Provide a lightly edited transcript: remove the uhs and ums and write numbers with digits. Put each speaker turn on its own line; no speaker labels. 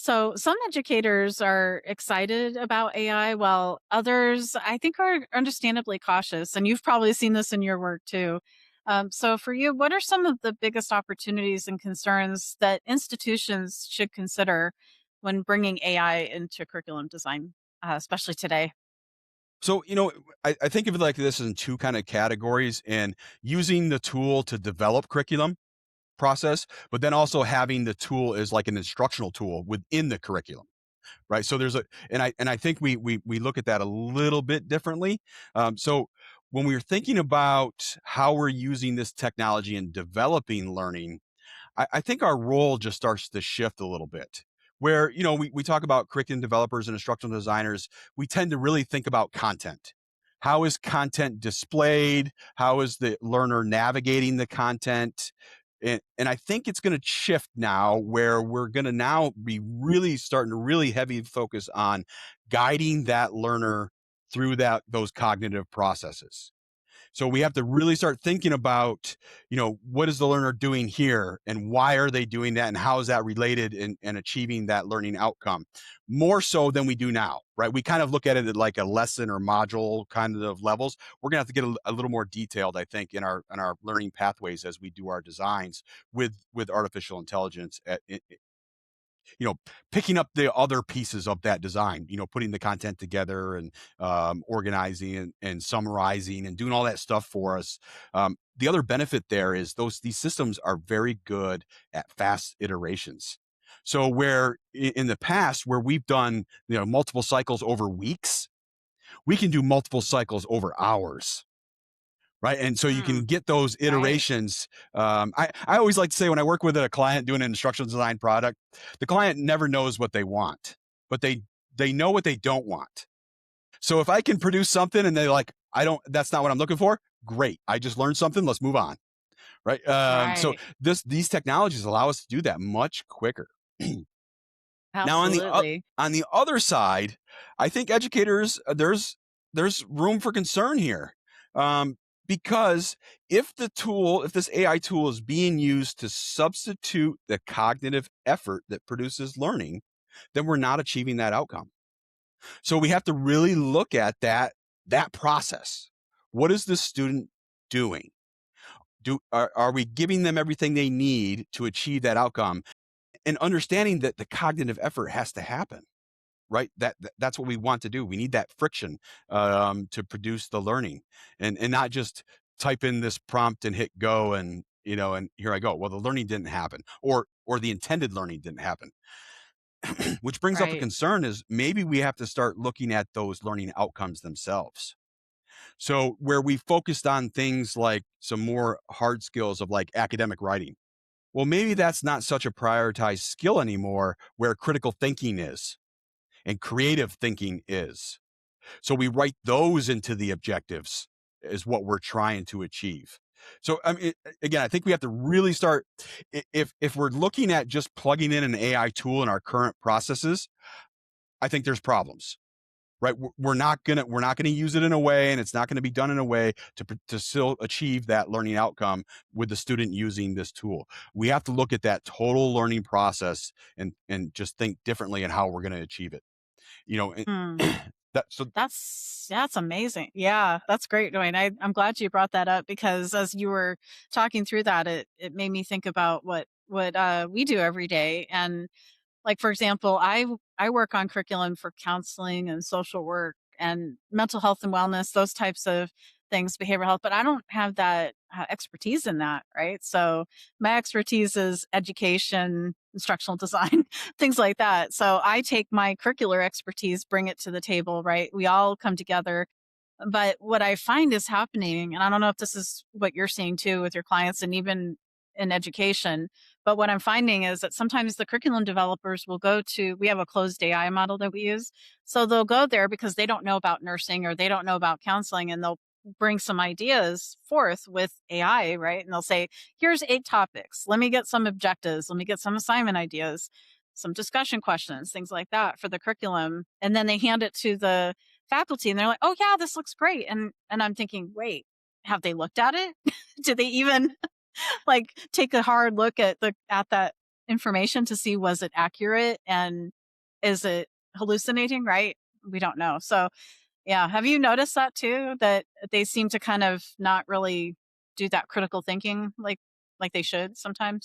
So some educators are excited about AI, while others, I think, are understandably cautious. And you've probably seen this in your work too. So for you, what are some of the biggest opportunities and concerns that institutions should consider when bringing AI into curriculum design, especially today?
So, I think of it like this in two kind of categories and using the tool to develop curriculum process, but then also having the tool as like an instructional tool within the curriculum. Right. So there's a, and I think we look at that a little bit differently. So when we're thinking about how we're using this technology in developing learning, I think our role just starts to shift a little bit. Where, we talk about curriculum developers and instructional designers, we tend to really think about content. How is content displayed? How is the learner navigating the content? And I think it's going to shift now where we're going to now be really starting to really heavy focus on guiding that learner through those cognitive processes. So we have to really start thinking about, what is the learner doing here and why are they doing that and how is that related and achieving that learning outcome more so than we do now, right? We kind of look at it at like a lesson or module kind of levels. We're gonna have to get a little more detailed, I think, in our learning pathways as we do our designs with artificial intelligence you know, picking up the other pieces of that design, putting the content together and organizing and summarizing and doing all that stuff for us. The other benefit there is these systems are very good at fast iterations. So where in the past where we've done multiple cycles over weeks, we can do multiple cycles over hours. Right. And so you
Hmm,
can get those
right.
iterations. I always like to say when I work with a client doing an instructional design product, the client never knows what they want, but they know what they don't want. So if I can produce something and they're like, that's not what I'm looking for. Great. I just learned something. Let's move on. Right. So
Right.
these technologies allow us to do that much quicker. Now
Absolutely.
on the other side, I think educators there's room for concern here. Because if this AI tool is being used to substitute the cognitive effort that produces learning, then we're not achieving that outcome. So we have to really look at that process. What is the student doing? Are we giving them everything they need to achieve that outcome? And understanding that the cognitive effort has to happen, right? That's what we want to do. We need that friction to produce the learning, and not just type in this prompt and hit go, and here I go. Well, the learning didn't happen, or the intended learning didn't happen, which brings up a
Right.
concern: is maybe we have to start looking at those learning outcomes themselves. So where we focused on things like some more hard skills of like academic writing. Well, maybe that's not such a prioritized skill anymore where critical thinking is and creative thinking is. So we write those into the objectives is what we're trying to achieve. So I mean, again, I think we have to really start if we're looking at just plugging in an AI tool in our current processes, I think there's problems. Right, we're not gonna use it in a way, and it's not gonna be done in a way to still achieve that learning outcome with the student using this tool. We have to look at that total learning process and just think differently in how we're gonna achieve it. You know, and
Hmm.
that so
That's amazing. Yeah, that's great, Dwayne. I'm glad you brought that up because as you were talking through that, it made me think about what we do every day. And like for example, I work on curriculum for counseling and social work and mental health and wellness, those types of things, behavioral health, but I don't have that expertise in that, right? So my expertise is education, instructional design, things like that. So I take my curricular expertise, bring it to the table, right? We all come together. But what I find is happening, and I don't know if this is what you're seeing too with your clients and even in education, but what I'm finding is that sometimes the curriculum developers will go to, we have a closed AI model that we use. So they'll go there because they don't know about nursing or they don't know about counseling, and they'll bring some ideas forth with AI, right? And they'll say, here's 8 topics. Let me get some objectives. Let me get some assignment ideas, some discussion questions, things like that for the curriculum. And then they hand it to the faculty and they're like, "Oh yeah, this looks great." And I'm thinking, "Wait, have they looked at it? Did they even like take a hard look at that information to see was it accurate and is it hallucinating, right? We don't know. So, yeah, have you noticed that too? That they seem to kind of not really do that critical thinking like they should sometimes?